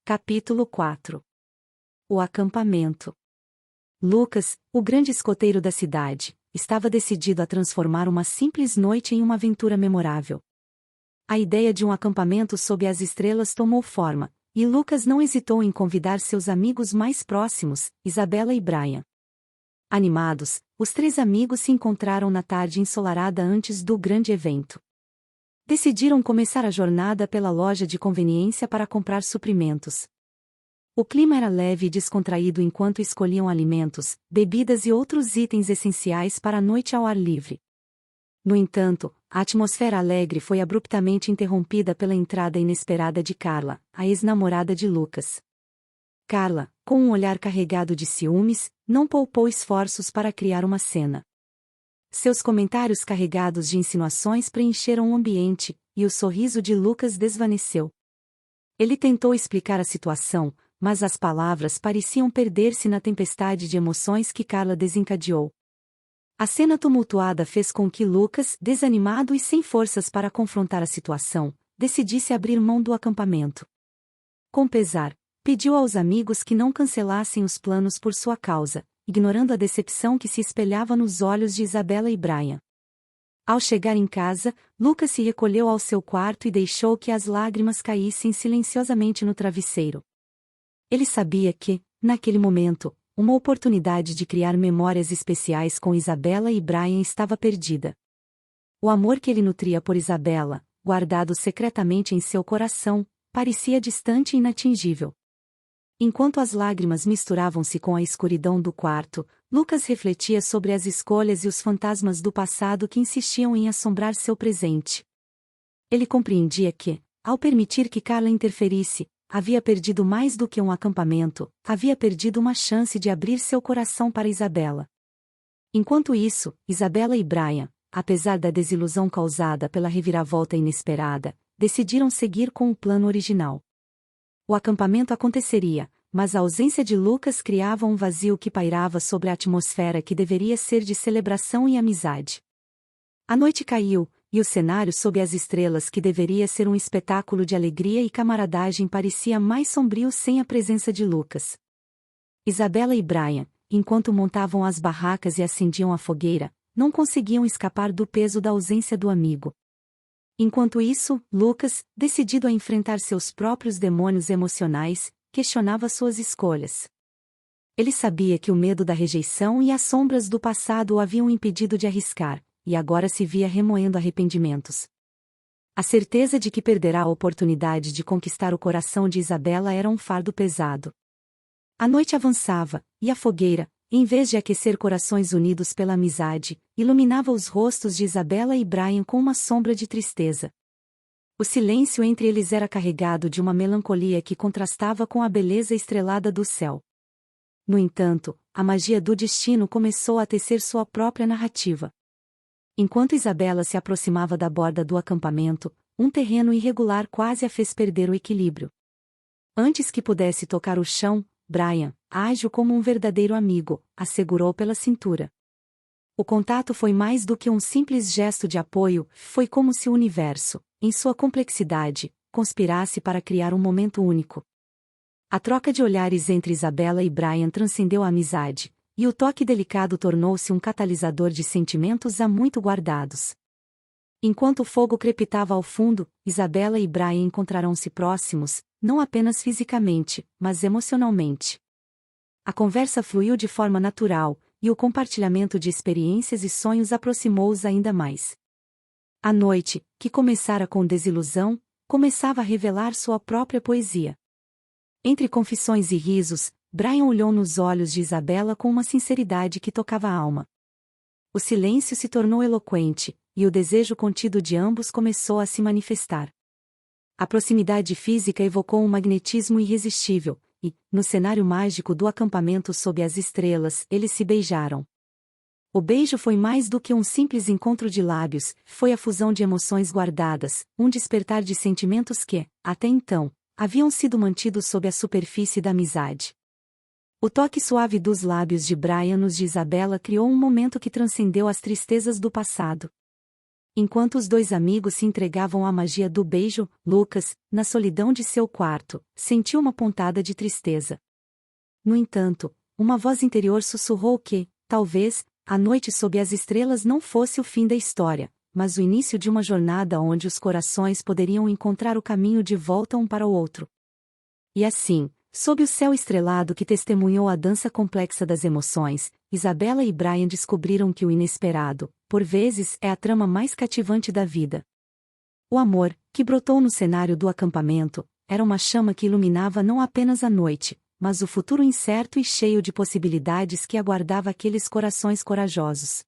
Capítulo 4. O acampamento. Lucas, o grande escoteiro da cidade, estava decidido a transformar uma simples noite em uma aventura memorável. A ideia de um acampamento sob as estrelas tomou forma, e Lucas não hesitou em convidar seus amigos mais próximos, Isabela e Brian. Animados, os três amigos se encontraram na tarde ensolarada antes do grande evento. Decidiram começar a jornada pela loja de conveniência para comprar suprimentos. O clima era leve e descontraído enquanto escolhiam alimentos, bebidas e outros itens essenciais para a noite ao ar livre. No entanto, a atmosfera alegre foi abruptamente interrompida pela entrada inesperada de Carla, a ex-namorada de Lucas. Carla, com um olhar carregado de ciúmes, não poupou esforços para criar uma cena. Seus comentários carregados de insinuações preencheram o ambiente, e o sorriso de Lucas desvaneceu. Ele tentou explicar a situação, mas as palavras pareciam perder-se na tempestade de emoções que Carla desencadeou. A cena tumultuada fez com que Lucas, desanimado e sem forças para confrontar a situação, decidisse abrir mão do acampamento. Com pesar, pediu aos amigos que não cancelassem os planos por sua causa, ignorando a decepção que se espelhava nos olhos de Isabela e Brian. Ao chegar em casa, Lucas se recolheu ao seu quarto e deixou que as lágrimas caíssem silenciosamente no travesseiro. Ele sabia que, naquele momento, uma oportunidade de criar memórias especiais com Isabela e Brian estava perdida. O amor que ele nutria por Isabela, guardado secretamente em seu coração, parecia distante e inatingível. Enquanto as lágrimas misturavam-se com a escuridão do quarto, Lucas refletia sobre as escolhas e os fantasmas do passado que insistiam em assombrar seu presente. Ele compreendia que, ao permitir que Carla interferisse, havia perdido mais do que um acampamento, havia perdido uma chance de abrir seu coração para Isabela. Enquanto isso, Isabela e Brian, apesar da desilusão causada pela reviravolta inesperada, decidiram seguir com o plano original. O acampamento aconteceria, mas a ausência de Lucas criava um vazio que pairava sobre a atmosfera que deveria ser de celebração e amizade. A noite caiu, e o cenário sob as estrelas que deveria ser um espetáculo de alegria e camaradagem parecia mais sombrio sem a presença de Lucas. Isabela e Brian, enquanto montavam as barracas e acendiam a fogueira, não conseguiam escapar do peso da ausência do amigo. Enquanto isso, Lucas, decidido a enfrentar seus próprios demônios emocionais, questionava suas escolhas. Ele sabia que o medo da rejeição e as sombras do passado o haviam impedido de arriscar, e agora se via remoendo arrependimentos. A certeza de que perderá a oportunidade de conquistar o coração de Isabela era um fardo pesado. A noite avançava, e a fogueira, em vez de aquecer corações unidos pela amizade, iluminava os rostos de Isabela e Brian com uma sombra de tristeza. O silêncio entre eles era carregado de uma melancolia que contrastava com a beleza estrelada do céu. No entanto, a magia do destino começou a tecer sua própria narrativa. Enquanto Isabela se aproximava da borda do acampamento, um terreno irregular quase a fez perder o equilíbrio. Antes que pudesse tocar o chão, Brian, ágil como um verdadeiro amigo, a segurou pela cintura. O contato foi mais do que um simples gesto de apoio, foi como se o universo, em sua complexidade, conspirasse para criar um momento único. A troca de olhares entre Isabela e Brian transcendeu a amizade, e o toque delicado tornou-se um catalisador de sentimentos há muito guardados. Enquanto o fogo crepitava ao fundo, Isabela e Brian encontraram-se próximos, não apenas fisicamente, mas emocionalmente. A conversa fluiu de forma natural, e o compartilhamento de experiências e sonhos aproximou-os ainda mais. A noite, que começara com desilusão, começava a revelar sua própria poesia. Entre confissões e risos, Brian olhou nos olhos de Isabela com uma sinceridade que tocava a alma. O silêncio se tornou eloquente, e o desejo contido de ambos começou a se manifestar. A proximidade física evocou um magnetismo irresistível, e, no cenário mágico do acampamento sob as estrelas, eles se beijaram. O beijo foi mais do que um simples encontro de lábios, foi a fusão de emoções guardadas, um despertar de sentimentos que, até então, haviam sido mantidos sob a superfície da amizade. O toque suave dos lábios de Brian nos de Isabela criou um momento que transcendeu as tristezas do passado. Enquanto os dois amigos se entregavam à magia do beijo, Lucas, na solidão de seu quarto, sentiu uma pontada de tristeza. No entanto, uma voz interior sussurrou que, talvez, a noite sob as estrelas não fosse o fim da história, mas o início de uma jornada onde os corações poderiam encontrar o caminho de volta um para o outro. E assim, sob o céu estrelado que testemunhou a dança complexa das emoções, Isabela e Brian descobriram que o inesperado, por vezes, é a trama mais cativante da vida. O amor, que brotou no cenário do acampamento, era uma chama que iluminava não apenas a noite, mas o futuro incerto e cheio de possibilidades que aguardava aqueles corações corajosos.